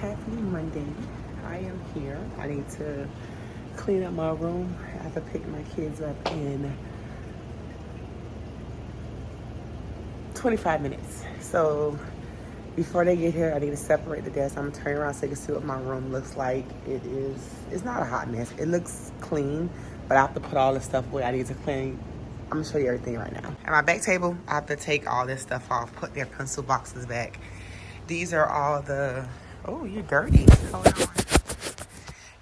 Happy Monday. I am here. I need to clean up my room. I have to pick my kids up in 25 minutes. So before they get here, I need to separate the desk. I'm gonna turn around so you can see what my room looks like. It's not a hot mess. It looks clean, but I have to put all the stuff away I need to clean. I'm gonna show you everything right now. At my back table, I have to take all this stuff off, put their pencil boxes back. These are all the, oh, you're dirty. Hold on.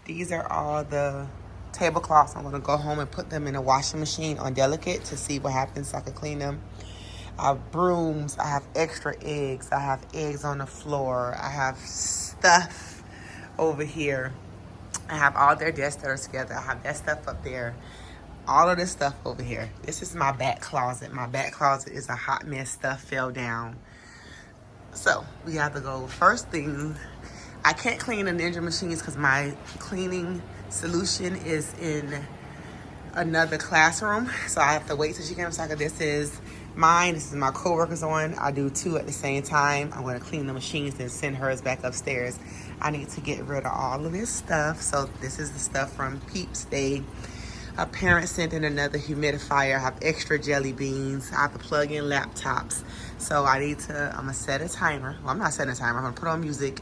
These are all the tablecloths. I'm gonna go home and put them in a washing machine on delicate to see what happens so I can clean them. I have brooms, I have extra eggs, I have eggs on the floor, I have stuff over here. I have all their desks that are together. I have that stuff up there. All of this stuff over here. This is my back closet. My back closet is a hot mess. Stuff fell down. So we have to go. First thing, I can't clean the Ninja machines because my cleaning solution is in another classroom. So I have to wait till she comes back. This is mine. This is my coworker's one. I do two at the same time. I'm going to clean the machines and send hers back upstairs. I need to get rid of all of this stuff. So this is the stuff from Peeps. A parent sent in another humidifier. I have extra jelly beans. I have to plug in laptops. So I'm gonna set a timer. Well, I'm not setting a timer. I'm gonna put on music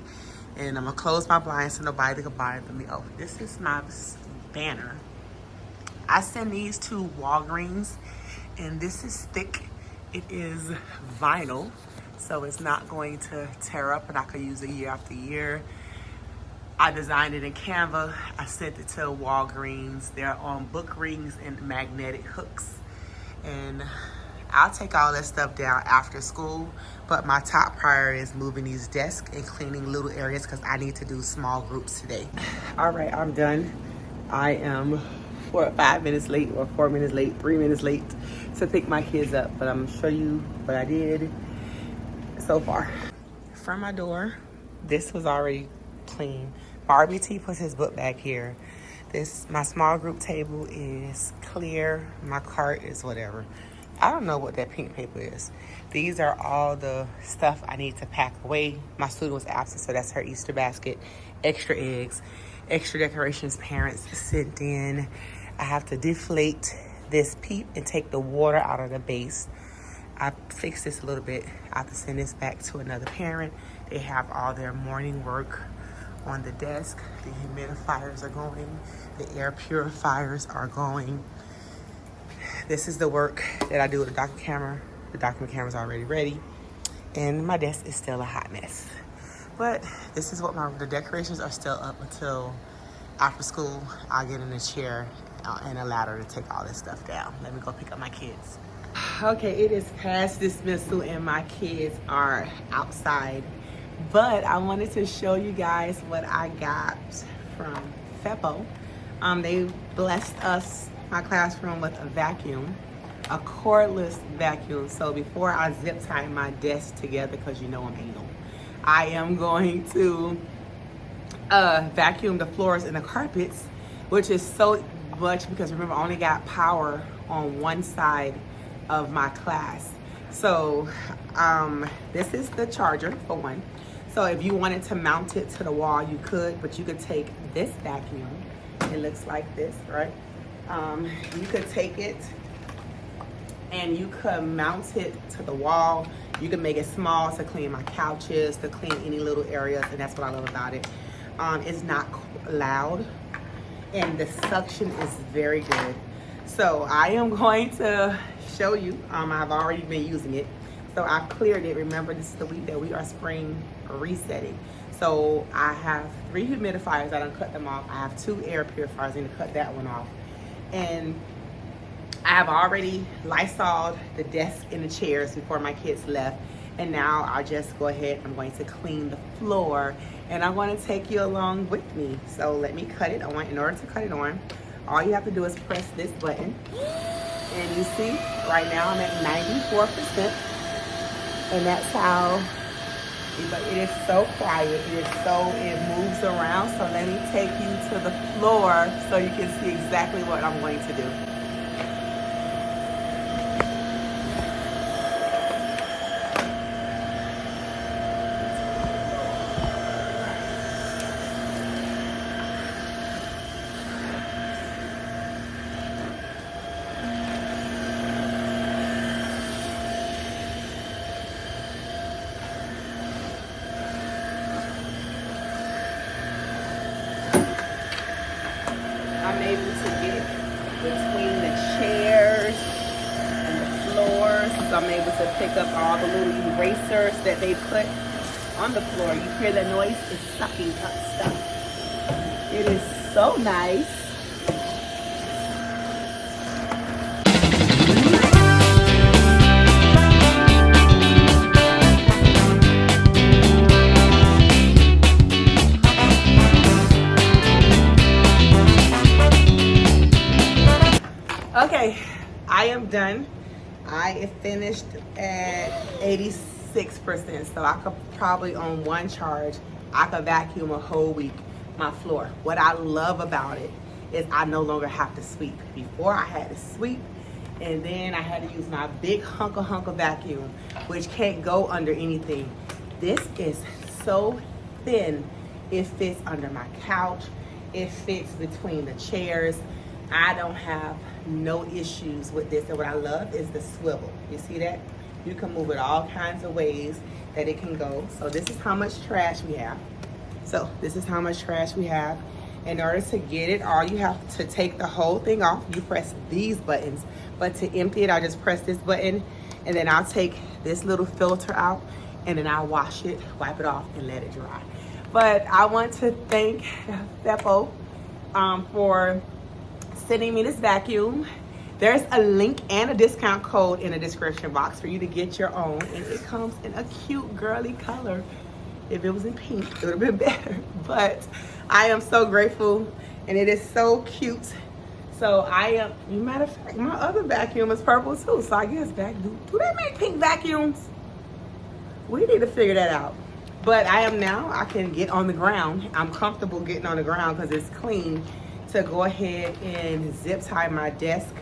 and I'm gonna close my blinds so nobody can bother me. Oh, this is my banner. I send these to Walgreens and this is thick. It is vinyl, so it's not going to tear up and I could use it year after year. I designed it in Canva. I sent it to Walgreens. They're on book rings and magnetic hooks. And I'll take all that stuff down after school, but my top priority is moving these desks and cleaning little areas because I need to do small groups today. All right, I'm done. I am 4 or 5 minutes late, or 4 minutes late, 3 minutes late to pick my kids up, but I'm gonna show you what I did so far. From my door, this was already clean. Barbie T puts his book back here. My small group table is clear. My cart is whatever. I don't know what that pink paper is. These are all the stuff I need to pack away. My student was absent, so that's her Easter basket. Extra eggs, extra decorations parents sent in. I have to deflate this Peep and take the water out of the base. I fixed this a little bit. I have to send this back to another parent. They have all their morning work on the desk. The humidifiers are going. The air purifiers are going. This is the work that I do with the document camera. The document camera is already ready. And my desk is still a hot mess. But this is what the decorations are still up until after school. I'll get in a chair and a ladder to take all this stuff down. Let me go pick up my kids. Okay, it is past dismissal and my kids are outside. But I wanted to show you guys what I got from FEPPO. They blessed us, my classroom, with a vacuum, a cordless vacuum. So before I zip tie my desk together, because you know I'm anal, I am going to vacuum the floors and the carpets, which is so much because remember I only got power on one side of my class. So this is the charger for one. So if you wanted to mount it to the wall, you could, but you could take this vacuum. It looks like this, right? You could take it and you could mount it to the wall. You can make it small to clean my couches, to clean any little areas, and that's what I love about it. It's not loud and the suction is very good. So I am going to show you. I've already been using it. So I've cleared it. Remember, this is the week that we are spring resetting. So I have 3 humidifiers. I done cut them off. I have 2 air purifiers. I need to cut that one off. And I have already Lysoled the desk and the chairs before my kids left. And now I'll just go ahead. I'm going to clean the floor. And I'm going to take you along with me. So let me cut it on. In order to cut it on, all you have to do is press this button. And you see, right now I'm at 94%. And that's how, but it is so quiet. It moves around. So let me take you to the floor so you can see exactly what I'm going to do. to pick up all the little erasers that they put on the floor. You hear the noise? It's sucking up stuff. It is so nice. Okay, I am done. I finished at 86%, so I could probably on one charge, I could vacuum a whole week my floor. What I love about it is I no longer have to sweep. Before I had to sweep, and then I had to use my big hunker vacuum, which can't go under anything. This is so thin. It fits under my couch. It fits between the chairs. I don't have no issues with this. And what I love is the swivel. You see that? You can move it all kinds of ways that it can go. So this is how much trash we have. In order to get it, all you have to take the whole thing off. You press these buttons. But to empty it, I just press this button. And then I'll take this little filter out. And then I'll wash it, wipe it off, and let it dry. But I want to thank FEPPO for sending me this vacuum. There's a link and a discount code in the description box for you to get your own, and it comes in a cute girly color. If it was in pink, it would have been better, but I am so grateful, and it is so cute. So I am, matter of fact, my other vacuum is purple too, so I guess do they make pink vacuums? We need to figure that out. But I can get on the ground. I'm comfortable getting on the ground because it's clean, to go ahead and zip tie my desk.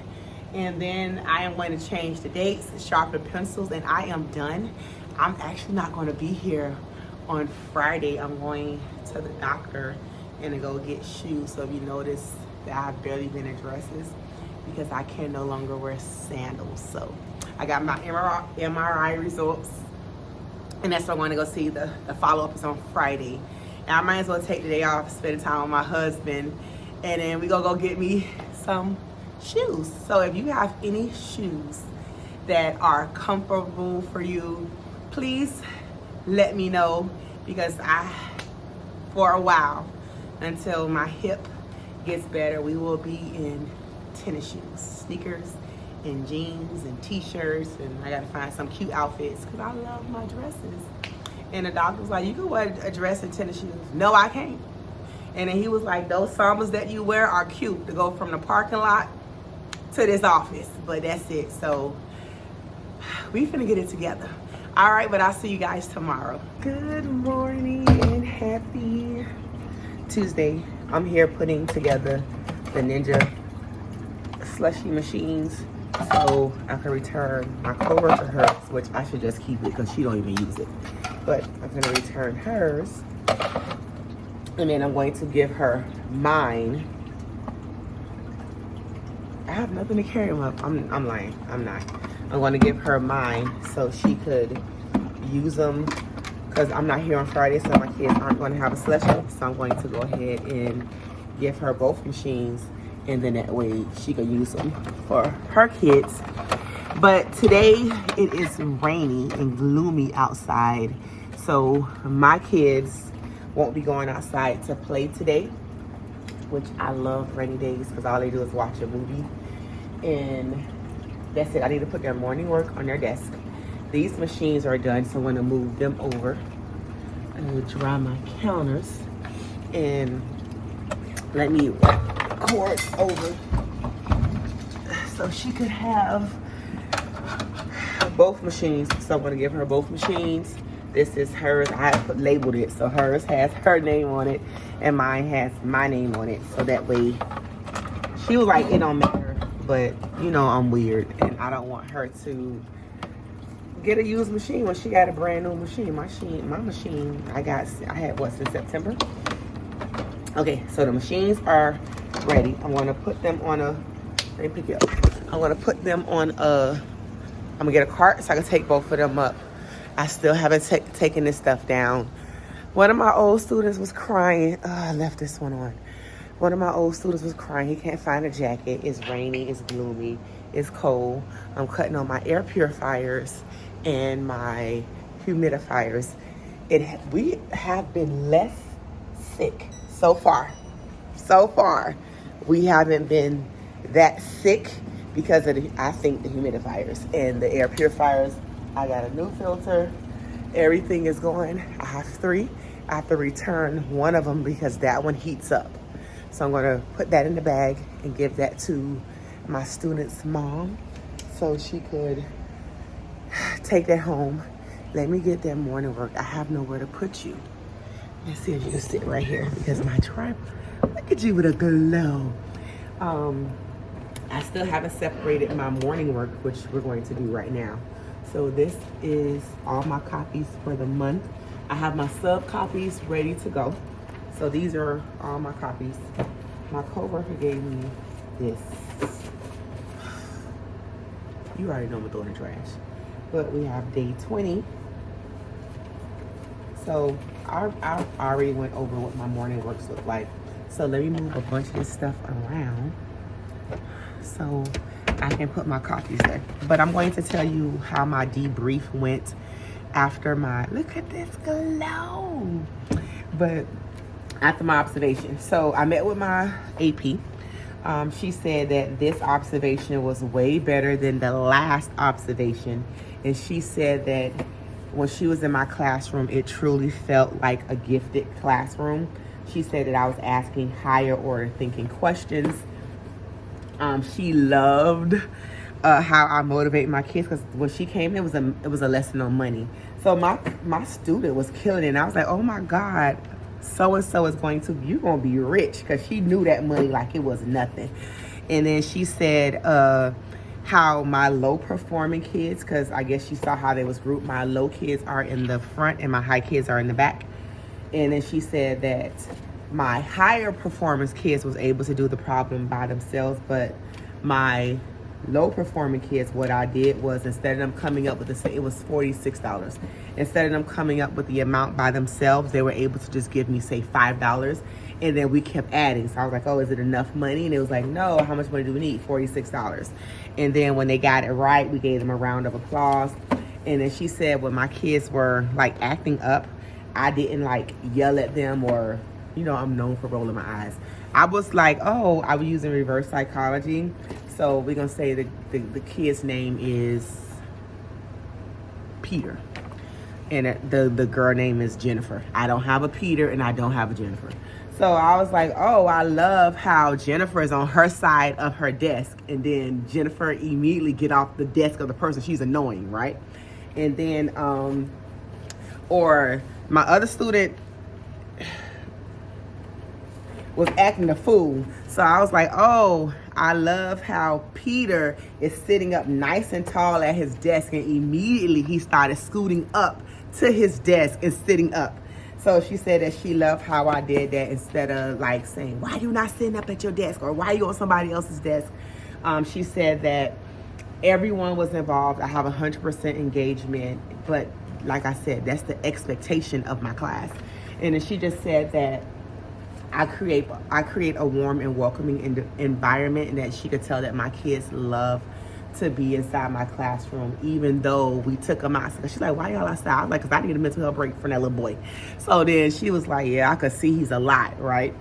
And then I am going to change the dates, sharpen pencils, and I am done. I'm actually not going to be here on Friday. I'm going to the doctor and to go get shoes. So if you notice that I've barely been in dresses because I can no longer wear sandals. So I got my MRI results, and that's what I'm going to go see. The follow-up is on Friday. And I might as well take the day off, spend time with my husband, and then we gonna go get me some shoes. So if you have any shoes that are comfortable for you, please let me know, because for a while, until my hip gets better, we will be in tennis shoes, sneakers, and jeans, and t-shirts, and I gotta find some cute outfits because I love my dresses. And the doctor was like, you can wear a dress and tennis shoes. No, I can't. And then he was like, those Sambas that you wear are cute to go from the parking lot to this office, but that's it. So we finna get it together. All right, but I'll see you guys tomorrow. Good morning and happy Tuesday. I'm here putting together the Ninja slushy machines so I can return my coworker hers, which I should just keep it because she don't even use it. But I'm gonna return hers. And then I'm going to give her mine. I have nothing to carry them up. I'm lying. I'm not. I'm going to give her mine so she could use them, because I'm not here on Friday, so my kids aren't going to have a slushie. So I'm going to go ahead and give her both machines, and then that way she can use them for her kids. But today it is rainy and gloomy outside, so my kids won't be going outside to play today, which I love rainy days because all they do is watch a movie. And that's it. I need to put their morning work on their desk. These machines are done, so I'm going to move them over. I'm going to dry my counters and let me wipe cords over so she could have both machines. So I'm going to give her both machines. This is hers. I have labeled it, so hers has her name on it and mine has my name on it. So that way, she was like, it don't matter, but you know I'm weird and I don't want her to get a used machine when she got a brand new machine. My machine I had what, since September. Okay, so the machines are ready. I'm gonna put them on a, let me pick it up. I'm gonna put them on a, I'm gonna get a cart so I can take both of them up. I still haven't taken this stuff down. One of my old students was crying. I left this one on. One of my old students was crying. He can't find a jacket. It's rainy, it's gloomy, it's cold. I'm cutting on my air purifiers and my humidifiers, we have been less sick so far. So far, we haven't been that sick because of I think the humidifiers and the air purifiers. I got a new filter. Everything is going. I have 3. I have to return one of them because that one heats up. So I'm gonna put that in the bag and give that to my student's mom so she could take that home. Let me get that morning work. I have nowhere to put you. Let's see if you can sit right here because my tripod, look at you with a glow. I still haven't separated my morning work, which we're going to do right now. So this is all my copies for the month. I have my sub copies ready to go. So these are all my copies. My coworker gave me this. You already know I'm gonna throw in the trash. But we have day 20. So I already went over what my morning works look like. So let me move a bunch of this stuff around so I can put my copies there. But I'm going to tell you how my debrief went after my, look at this glow. But after my observation. So I met with my AP. She said that this observation was way better than the last observation. And she said that when she was in my classroom, it truly felt like a gifted classroom. She said that I was asking higher order thinking questions. She loved how I motivate my kids, because when she came in, it was a lesson on money. So my student was killing it, and I was like, oh my God, so-and-so is you're going to be rich, because she knew that money like it was nothing. And then she said how my low-performing kids, because I guess she saw how they was grouped, my low kids are in the front and my high kids are in the back. And then she said that my higher performance kids was able to do the problem by themselves, but my low performing kids, what I did was, instead of them coming up with it was $46. Instead of them coming up with the amount by themselves, they were able to just give me, say, $5. And then we kept adding. So I was like, oh, is it enough money? And it was like, no, how much money do we need? $46. And then when they got it right, we gave them a round of applause. And then she said when my kids were like acting up, I didn't like yell at them, or, you know, I'm known for rolling my eyes. I was like, oh, I was using reverse psychology. So we're going to say the kid's name is Peter. And the girl name is Jennifer. I don't have a Peter and I don't have a Jennifer. So I was like, oh, I love how Jennifer is on her side of her desk. And then Jennifer immediately get off the desk of the person. She's annoying, right? And then, or my other student was acting a fool. So I was like, oh, I love how Peter is sitting up nice and tall at his desk, and immediately he started scooting up to his desk and sitting up. So she said that she loved how I did that, instead of like saying, why are you not sitting up at your desk, or why are you on somebody else's desk? She said that everyone was involved. I have 100% engagement, but like I said, that's the expectation of my class. And then she just said that I create a warm and welcoming environment, and that she could tell that my kids love to be inside my classroom, even though we took them outside. She's like, why y'all outside? I was like, because I need a mental health break from that little boy. So then she was like, yeah, I could see he's a lot, right?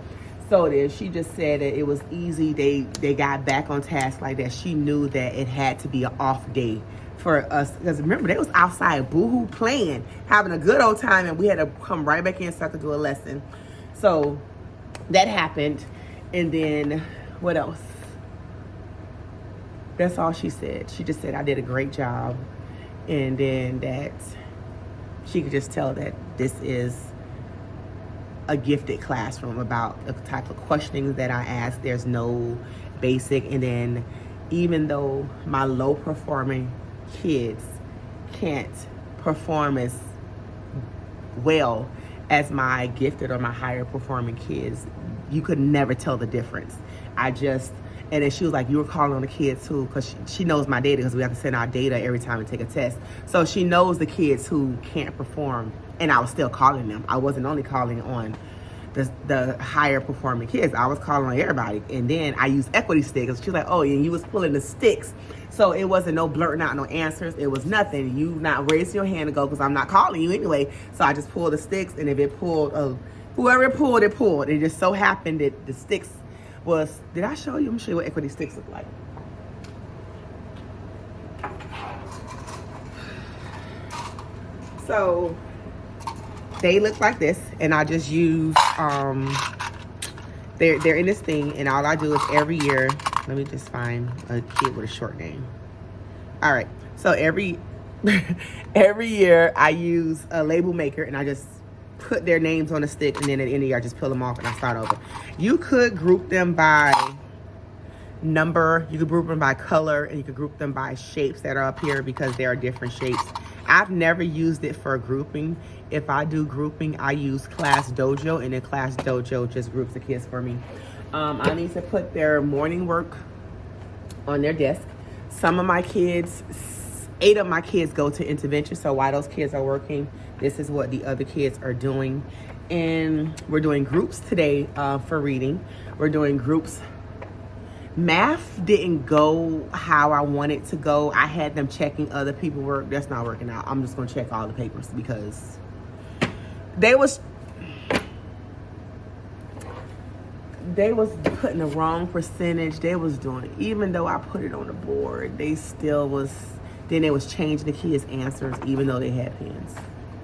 So then she just said that it was easy. They got back on task like that. She knew that it had to be an off day for us, because remember, they was outside boohoo playing, having a good old time, and we had to come right back in so I could do a lesson. So that happened. And then what else? That's all she said. She just said I did a great job, and then that she could just tell that this is a gifted classroom about the type of questioning that I ask. There's no basic. And then even though my low performing kids can't perform as well as my gifted or my higher performing kids, you could never tell the difference. And then she was like, you were calling on the kids who, because she knows my data, because we have to send our data every time we take a test. So she knows the kids who can't perform, and I was still calling them. I wasn't only calling on the higher performing kids. I was calling on everybody. And then I used equity sticks. She's like, oh, and you was pulling the sticks. So it wasn't no blurting out no answers. It was nothing. You not raising your hand to go because I'm not calling you anyway. So I just pulled the sticks, and if it pulled, whoever it pulled, it pulled. It just so happened that the sticks was, did I show you? I'm show you what equity sticks look like. So they look like this, and I just use, they're in this thing, and all I do is every year, let me just find a kid with a short name. All right, so every year I use a label maker, and I just put their names on a stick, and then at the end of the year I just peel them off and I start over. You could group them by number, you could group them by color, and you could group them by shapes that are up here because there are different shapes. I've never used it for grouping. If I do grouping, I use Class Dojo, and then Class Dojo just groups the kids for me. I need to put their morning work on their desk. Some of my kids, 8 of my kids go to intervention, so while those kids are working, this is what the other kids are doing. And we're doing groups today for reading. We're doing groups. Math didn't go how I wanted to go. I had them checking other people's work. That's not working out. I'm just going to check all the papers because they was putting the wrong percentage. They was doing it. Even though I put it on the board, they still was, then they was changing the kids' answers even though they had pens.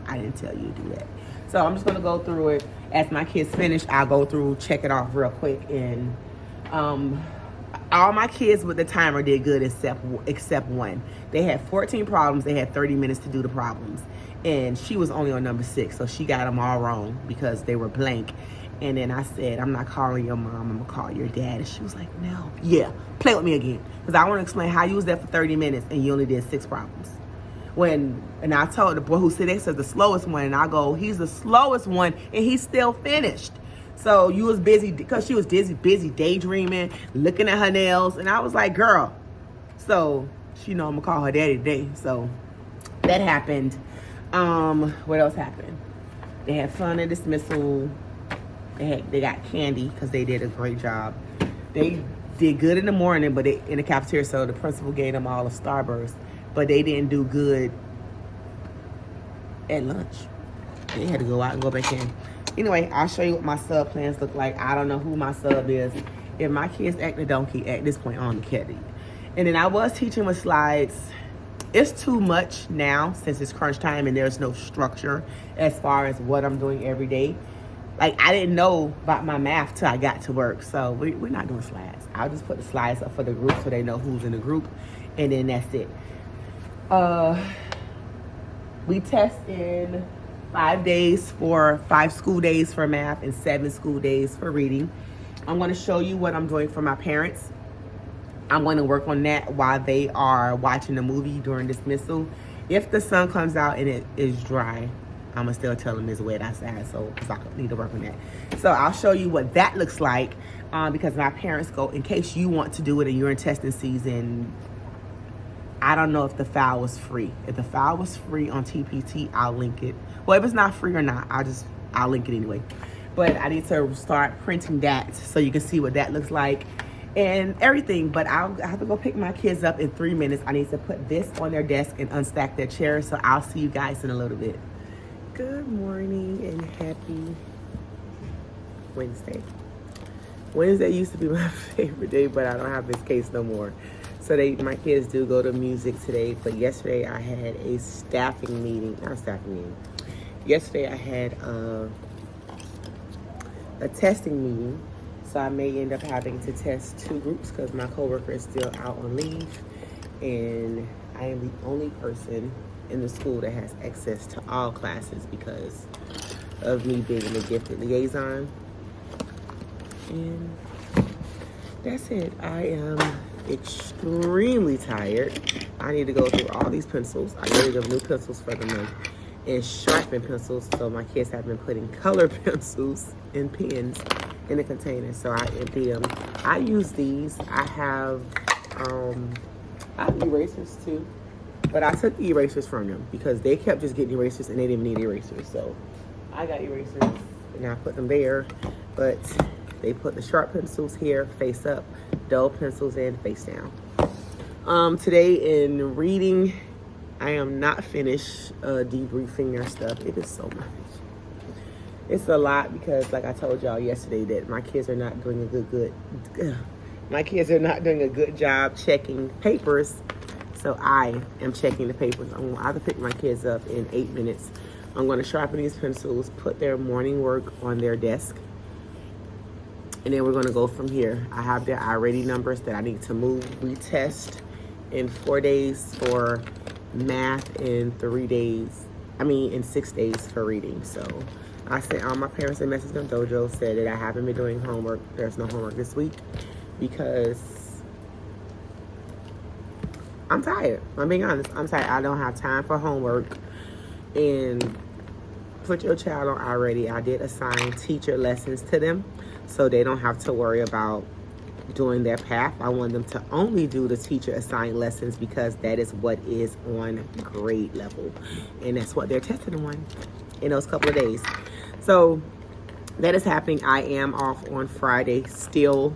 I didn't tell you to do that. So I'm just going to go through it. As my kids finish, I'll go through, check it off real quick. And all my kids with the timer did good except one. They had 14 problems. They had 30 minutes to do the problems. And she was only on number 6, so she got them all wrong because they were blank. And then I said, I'm not calling your mom, I'm going to call your dad. And she was like, no. Yeah, play with me again. Because I want to explain how you was there for 30 minutes and you only did 6 problems. And I told the boy who said this is the slowest one, and I go, he's the slowest one, and he still finished. So you was busy, because she was busy daydreaming, looking at her nails, and I was like, girl. So she know I'm gonna call her daddy today. So that happened. What else happened? They had fun at dismissal. They got candy because they did a great job. They did good in the morning, but in the cafeteria, so the principal gave them all a Starburst. But they didn't do good at lunch. They had to go out and go back in. Anyway, I'll show you what my sub plans look like. I don't know who my sub is. If my kids act a donkey at this point on the caddy. And then I was teaching with slides. It's too much now since it's crunch time and there's no structure as far as what I'm doing every day. Like, I didn't know about my math till I got to work. So we're not doing slides. I'll just put the slides up for the group so they know who's in the group. And then that's it. We test in 5 school days for math and 7 school days for reading. I'm going to show you what I'm doing for my parents. I'm going to work on that while they are watching the movie during dismissal. If the sun comes out and it is dry, I'm going to still tell them it's wet outside, so I need to work on that. So I'll show you what that looks like because my parents go, in case you want to do it and you're in testing season. I don't know if the file was free. If the file was free on TPT, I'll link it. Well, if it's not free or not, I'll link it anyway. But I need to start printing that so you can see what that looks like and everything. But I have to go pick my kids up in 3 minutes. I need to put this on their desk and unstack their chairs. So I'll see you guys in a little bit. Good morning and happy Wednesday. Wednesday used to be my favorite day, but I don't have this case no more. So my kids do go to music today, but yesterday I had a staffing meeting. Not a staffing meeting. Yesterday I had a testing meeting, so I may end up having to test 2 groups because my coworker is still out on leave, and I am the only person in the school that has access to all classes because of me being the gifted liaison. And that's it. I am extremely tired. I need to go through all these pencils. I need to give new pencils for the month and sharpen pencils. So my kids have been putting color pencils and pens in the container. So I empty them. I use these. I have erasers too, but I took erasers from them because they kept just getting erasers and they didn't need erasers. So I got erasers. and I put them there. But they put the sharp pencils here, face up, dull pencils in, face down. Today in reading, I am not finished debriefing their stuff. It is so much. It's a lot because, like I told y'all yesterday, that my kids are not doing a good job checking papers. So I am checking the papers. I'm going to pick my kids up in 8 minutes. I'm going to sharpen these pencils, put their morning work on their desk, and then we're going to go from here. I have their I-ready numbers that I need to move, retest in 4 days for math, and in 6 days for reading. So I sent all my parents a message on Dojo, said that I haven't been doing homework. There's no homework this week because I'm tired. I'm being honest. I'm tired. I don't have time for homework. And put your child on already. I did assign teacher lessons to them so they don't have to worry about doing their path. I want them to only do the teacher assigned lessons because that is what is on grade level. And that's what they're testing on in those couple of days. So that is happening. I am off on Friday still.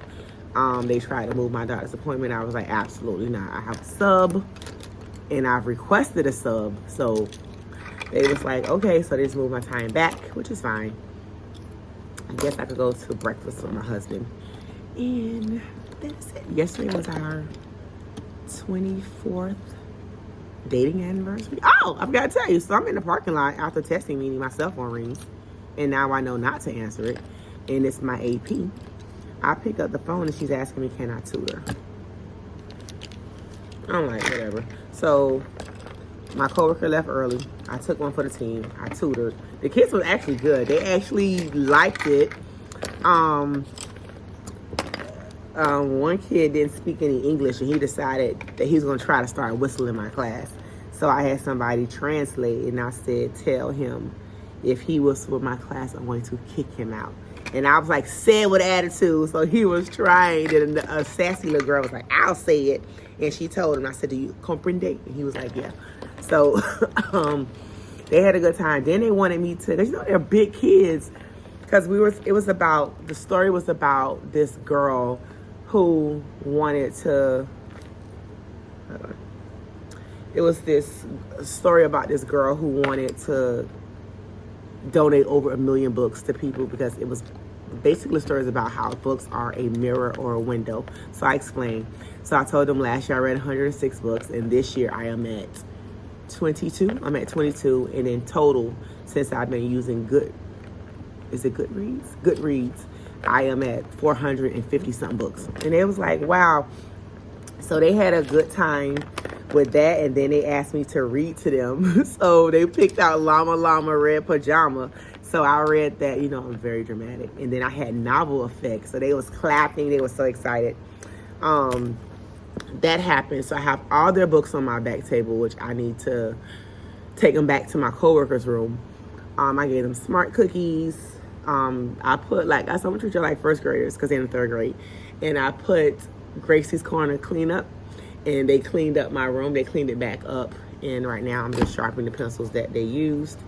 They tried to move my doctor's appointment. I was like, absolutely not. I have a sub, and I've requested a sub. So they was like, okay, so they just moved my time back, which is fine. I guess I could go to breakfast with my husband. And that's it. Yesterday was our 24th dating anniversary. Oh, I've got to tell you. So I'm in the parking lot after testing meeting. My cell phone rings. And now I know not to answer it. And it's my AP. I pick up the phone and she's asking me, can I tutor? I'm like, whatever. So my coworker left early. I took one for the team. I tutored. The kids were actually good. They actually liked it. One kid didn't speak any English and he decided that he was going to try to start whistling my class. So I had somebody translate and I said, tell him if he whistles with my class, I'm going to kick him out. And I was like, said with attitude. So he was trying. And a sassy little girl was like, I'll say it. And she told him, I said, do you comprende? And he was like, yeah. So they had a good time. Then they wanted me to, because they're big kids. Because the story was about this girl who wanted to, it was this story about this girl who wanted to donate over 1 million books to people because it was basically stories about how books are a mirror or a window. So I explained. So I told them last year I read 106 books and this year I am at 22. I'm at 22, and in total, since I've been using Goodreads, I am at 450 something books. And it was like, wow. So they had a good time with that, and then they asked me to read to them. So they picked out Llama Llama Red Pajama. So I read that, I'm very dramatic. And then I had novel effects. So they was clapping. They were so excited. That happened. So I have all their books on my back table, which I need to take them back to my coworker's room. I gave them smart cookies. I put I'm gonna treat you like first graders because they're in the 3rd grade. And I put Gracie's Corner cleanup. And they cleaned up my room. They cleaned it back up. And right now I'm just sharpening the pencils that they used.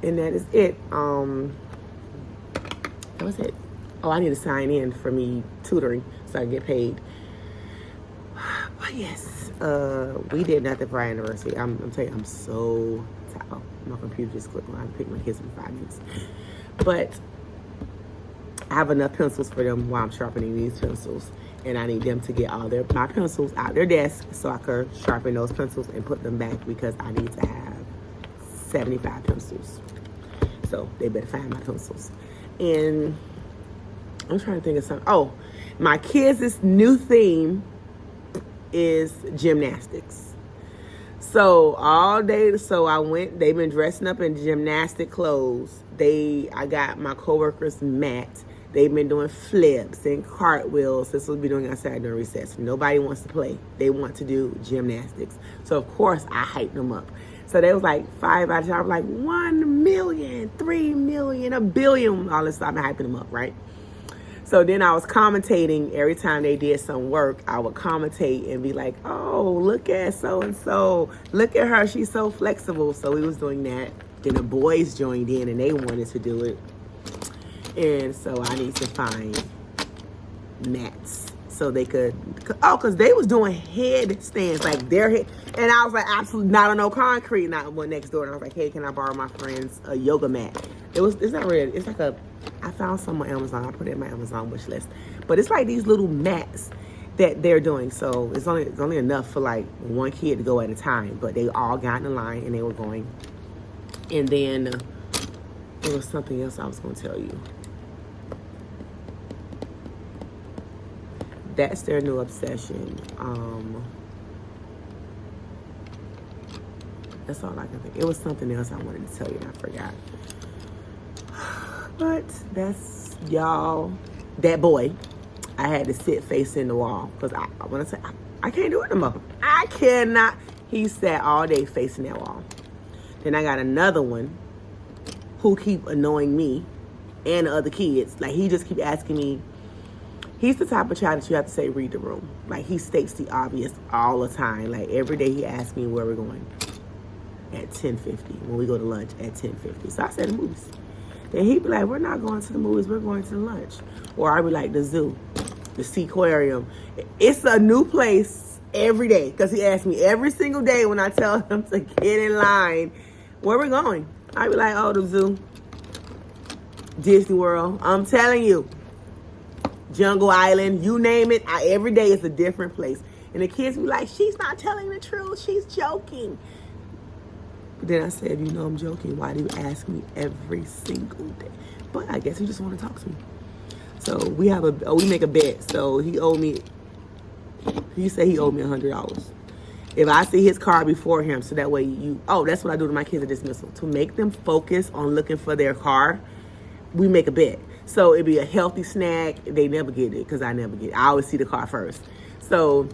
And that is it. That was it. Oh, I need to sign in for me tutoring so I can get paid. But yes, we did nothing for our anniversary. I'm telling you, I'm so tired. Oh, my computer just clicked on. I have to pick my kids in 5 minutes. But I have enough pencils for them while I'm sharpening these pencils. And I need them to get all my pencils out their desk so I could sharpen those pencils and put them back because I need to have 75 pencils. So they better find my pencils. And I'm trying to think of something. Oh, my kids' new theme is gymnastics. So all day, they've been dressing up in gymnastic clothes. I got my coworkers mat. They've been doing flips and cartwheels. This will be doing outside during recess. Nobody wants to play. They want to do gymnastics. So, of course, I hyped them up. So they was like 5 out of 10. I was like 1 million, 3 million, 1 billion. All this stuff. I've been hyping them up, right? So then I was commentating every time they did some work. I would commentate and be like, oh, look at so-and-so. Look at her. She's so flexible. So we was doing that. Then the boys joined in and they wanted to do it. And so I need to find mats so they could, because they was doing headstands, like their head, and I was like, absolutely not on no concrete. And I went next door and I was like, hey, can I borrow my friend's yoga mat? It's not really, it's like I found some on Amazon. I put it in my Amazon wish list, but it's like these little mats that they're doing. So it's only enough for like one kid to go at a time, but they all got in the line and they were going. And then there was something else I was going to tell you. That's their new obsession. That's all I can think. It was something else I wanted to tell you and I forgot. But that's, y'all, that boy, I had to sit facing the wall because when I said, I can't do it no more. I cannot. He sat all day facing that wall. Then I got another one who keep annoying me and the other kids. Like, he just keep asking me. He's the type of child that you have to say, read the room. Like, he states the obvious all the time. Like, every day he asks me where we're going at 10:50. When we go to lunch at 10:50. So I said the movies. Then he'd be like, we're not going to the movies. We're going to the lunch. Or I'd be like, the zoo, the Seaquarium. It's a new place every day. Because he asks me every single day when I tell him to get in line, where we're going. I'd be like, oh, the zoo, Disney World. I'm telling you. Jungle Island, you name it. Every day is a different place. And the kids be like, she's not telling the truth. She's joking. But then I said, you know I'm joking. Why do you ask me every single day? But I guess you just want to talk to me. So we make a bet. So he said he owed me $100. If I see his car before him, so that way that's what I do to my kids at dismissal. To make them focus on looking for their car, we make a bet. So it'd be a healthy snack. They never get it because I never get it. I always see the car first. So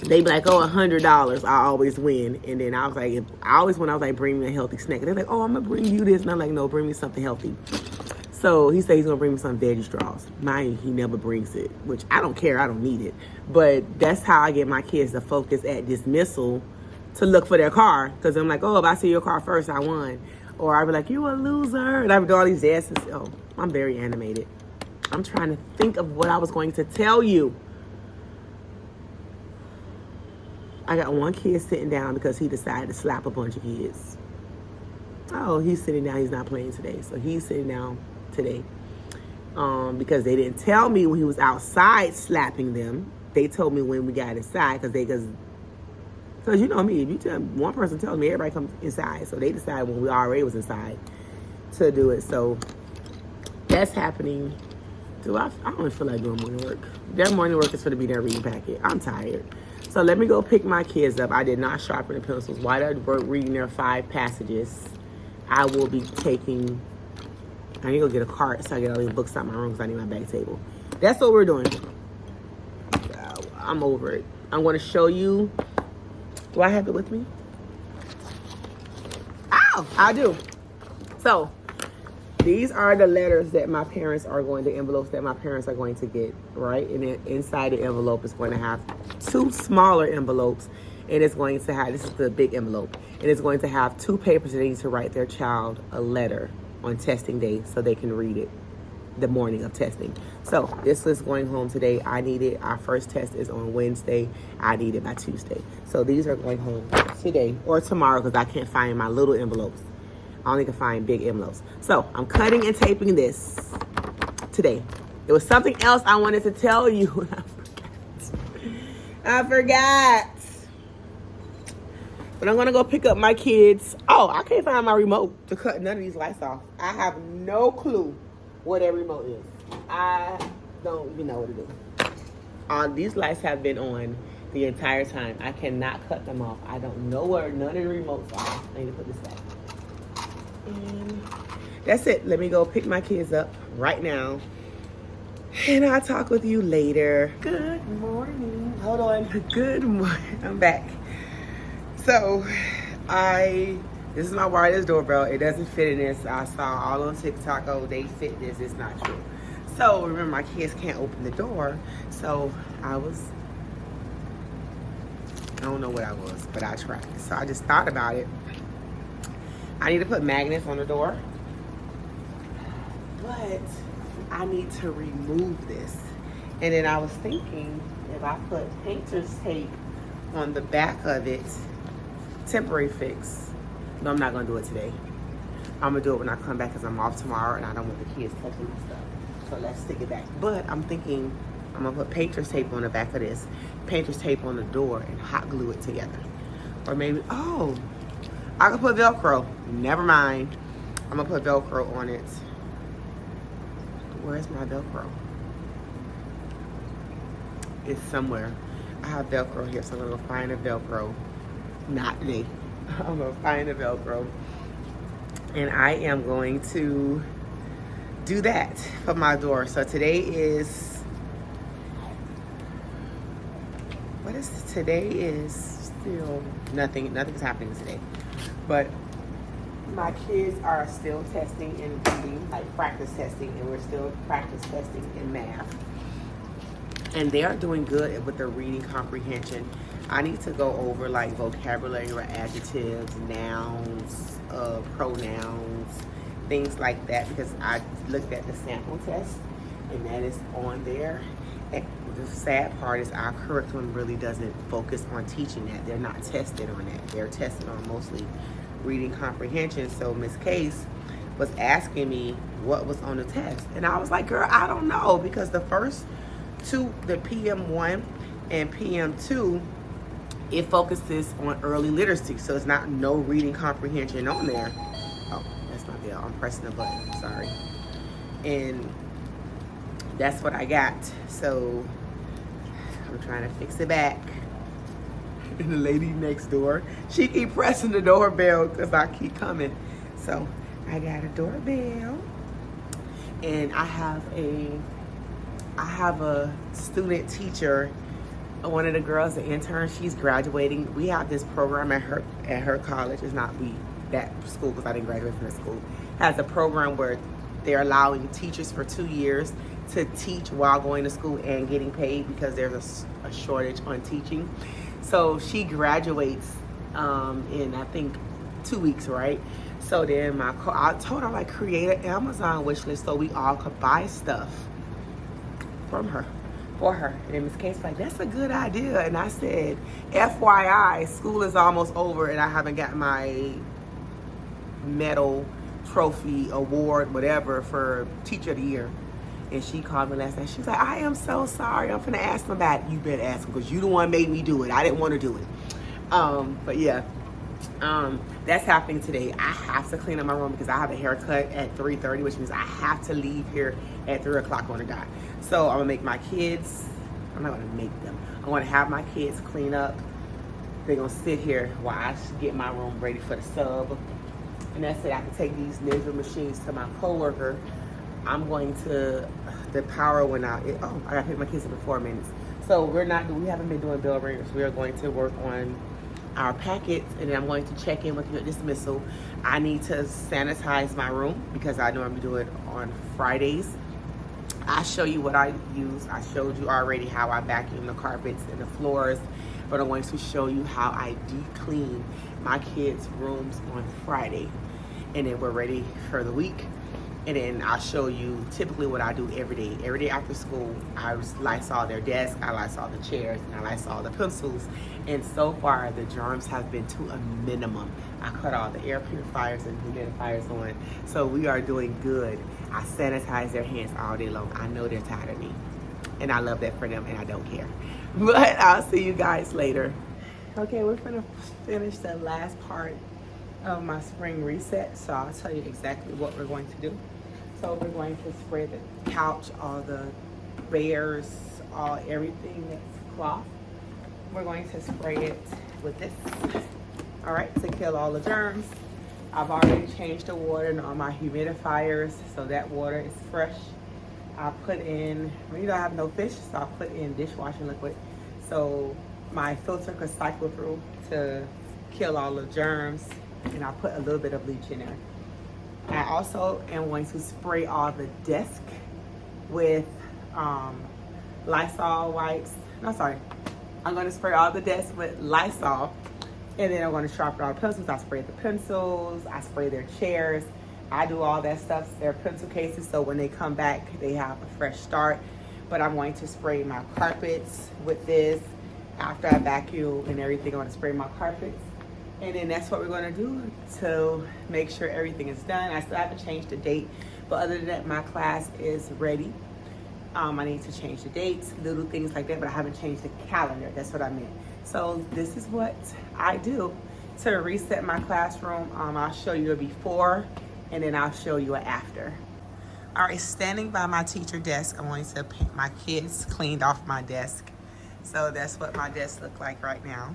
they be like, oh, $100. I always win. And then I was like, when I was like, bring me a healthy snack. They're like, oh, I'm going to bring you this. And I'm like, no, bring me something healthy. So he said he's going to bring me some veggie straws. Mind you, he never brings it, which I don't care. I don't need it. But that's how I get my kids to focus at dismissal to look for their car. Because I'm like, oh, if I see your car first, I won. Or I'd be like, you a loser. And I would do all these dances. Oh, I'm very animated. I'm trying to think of what I was going to tell you. I got one kid sitting down because he decided to slap a bunch of kids. Oh, he's sitting down. He's not playing today. So he's sitting down today. Because they didn't tell me when he was outside slapping them. They told me when we got inside because you know me, if you tell one person tells me, everybody comes inside. So they decided when we already was inside to do it. So that's happening. I don't feel like doing morning work. Their morning work is going to be their reading packet. I'm tired. So let me go pick my kids up. I did not sharpen the pencils. While they're reading their 5 passages, I will be taking, I need to go get a cart so I get all these books out of my room because I need my back table. That's what we're doing. I'm over it. I'm going to show you. Do I have it with me? Oh, I do. So these are the letters that my parents are going to, envelopes that my parents are going to get, right? And then inside the envelope is going to have 2 smaller envelopes. And it's going to have, this is the big envelope. And it's going to have 2 papers that they need to write their child a letter on testing day so they can read it the morning of testing. So this is going home today. I need it. Our first test is on Wednesday. I need it by Tuesday. So these are going home today or tomorrow because I can't find my little envelopes. I only can find big envelopes. So I'm cutting and taping this today. There was something else I wanted to tell you. I forgot. But I'm going to go pick up my kids. Oh, I can't find my remote to cut none of these lights off. I have no clue what that remote is. I don't even know what it is. These lights have been on the entire time. I cannot cut them off. I don't know where none of the remotes are. I need to put this back. And that's it. Let me go pick my kids up right now. And I'll talk with you later. Good morning. Hold on. Good morning. I'm back. So, this is my wireless doorbell. It doesn't fit in this. I saw all on TikTok, oh, they fit this. It's not true. So, remember, my kids can't open the door. So, I don't know what I was, but I tried. So, I just thought about it. I need to put magnets on the door. But I need to remove this. And then I was thinking if I put painter's tape on the back of it, temporary fix. No, I'm not gonna do it today. I'm gonna do it when I come back because I'm off tomorrow and I don't want the kids touching my stuff. So let's stick it back. But I'm thinking I'm gonna put painter's tape on the back of this, painter's tape on the door, and hot glue it together. Or maybe, oh, I could put Velcro. Never mind. I'm gonna put Velcro on it. Where's my Velcro? It's somewhere. I have Velcro here, so I'm gonna go find a Velcro. Not today. I'm gonna find a Velcro. And I am going to do that for my door. So today is, what is today? Is still nothing's happening today. But my kids are still testing in reading, like practice testing, and we're still practice testing in math. And they are doing good with their reading comprehension. I need to go over like vocabulary or adjectives, nouns, pronouns, things like that, because I looked at the sample test and that is on there. And the sad part is our curriculum really doesn't focus on teaching that. They're not tested on that. They're tested on mostly reading comprehension. So Miss Case was asking me what was on the test. And I was like, girl, I don't know, because the first two, the PM1 and PM2, it focuses on early literacy. So it's not no reading comprehension on there. Oh, that's not there. I'm pressing the button, sorry. And that's what I got. So I'm trying to fix it back. And the lady next door, she keep pressing the doorbell because I keep coming. So I got a doorbell, and I have a student teacher. One of the girls, the intern, she's graduating. We have this program at her college. It's not that school, because I didn't graduate from that school. Has a program where they're allowing teachers for 2 years to teach while going to school and getting paid, because there's a shortage on teaching. So she graduates in, I think, 2 weeks, right? So then I told her, like, create an Amazon wish list so we all could buy stuff from her, for her. And Ms. Case like, that's a good idea. And I said, FYI, school is almost over and I haven't got my medal, trophy, award, whatever, for Teacher of the Year. And she called me last night. She was like, I am so sorry. I'm finna ask them about it. You better ask them, because you the one made me do it. I didn't want to do it. But yeah, that's happening today. I have to clean up my room because I have a haircut at 3:30, which means I have to leave here at 3 o'clock on the dot. So I'm gonna make my kids, I'm not gonna make them, I'm gonna have my kids clean up. They're gonna sit here while I get my room ready for the sub. And that's it. I can take these ninja machines to my coworker. I'm going to, the power went out. I gotta pick my kids up in 4 minutes. So we haven't been doing bell ringers. We are going to work on our packets, and then I'm going to check in with your dismissal. I need to sanitize my room because I normally do it on Fridays. I show you what I use. I showed you already how I vacuum the carpets and the floors, but I'm going to show you how I deep clean my kids' rooms on Friday. And then we're ready for the week. And then I'll show you typically what I do every day. Every day after school, I Lysol their desk, I Lysol the chairs, and I Lysol the pencils. And so far, the germs have been to a minimum. I cut all the air purifiers and humidifiers on. So we are doing good. I sanitize their hands all day long. I know they're tired of me. And I love that for them, and I don't care. But I'll see you guys later. Okay, we're gonna finish the last part of my spring reset. So I'll tell you exactly what we're going to do. So we're going to spray the couch, all the bears, everything that's cloth. We're going to spray it with this, all right, to kill all the germs. I've already changed the water in all my humidifiers, so that water is fresh. I put in, I have no fish, so I put in dishwashing liquid, so my filter could cycle through to kill all the germs, and I put a little bit of bleach in there. I also am going to spray all the desk with Lysol wipes. No, sorry. I'm going to spray all the desks with Lysol, and then I'm going to sharpen all the pencils. I spray the pencils. I spray their chairs. I do all that stuff. They're pencil cases, so when they come back, they have a fresh start. But I'm going to spray my carpets with this. After I vacuum and everything, I'm going to spray my carpets. And then that's what we're going to do to make sure everything is done. I still haven't changed the date, but other than that, my class is ready. I need to change the dates, little things like that, but I haven't changed the calendar. That's what I meant. So this is what I do to reset my classroom. I'll show you a before, and then I'll show you an after. All right, standing by my teacher desk, I'm going to paint my kids cleaned off my desk. So that's what my desk looks like right now.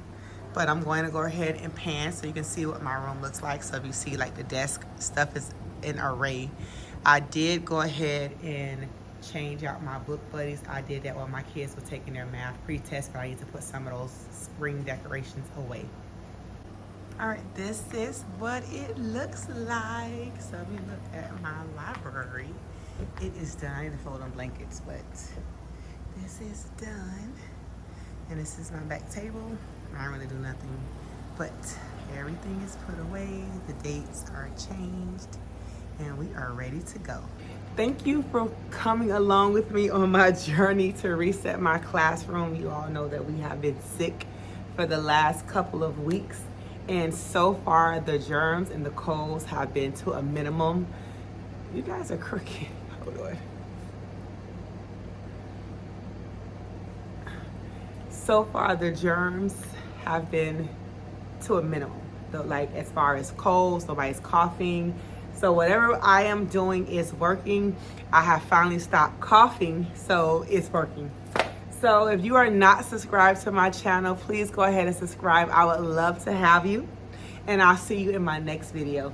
But I'm going to go ahead and pan so you can see what my room looks like. So if you see like the desk stuff is in array. I did go ahead and change out my book buddies. I did that while my kids were taking their math pre-test, but I need to put some of those spring decorations away. All right, this is what it looks like. So we look at my library. It is done. I need to fold on blankets, but this is done. And this is my back table. I don't really do nothing, but everything is put away. The dates are changed, and we are ready to go. Thank you for coming along with me on my journey to reset my classroom. You all know that we have been sick for the last couple of weeks, and so far the germs and the colds have been to a minimum. You guys are crooked. Hold on. So far the germs have been to a minimum. So like as far as colds, nobody's coughing. So whatever I am doing is working. I have finally stopped coughing, so it's working. So if you are not subscribed to my channel, please go ahead and subscribe. I would love to have you, and I'll see you in my next video.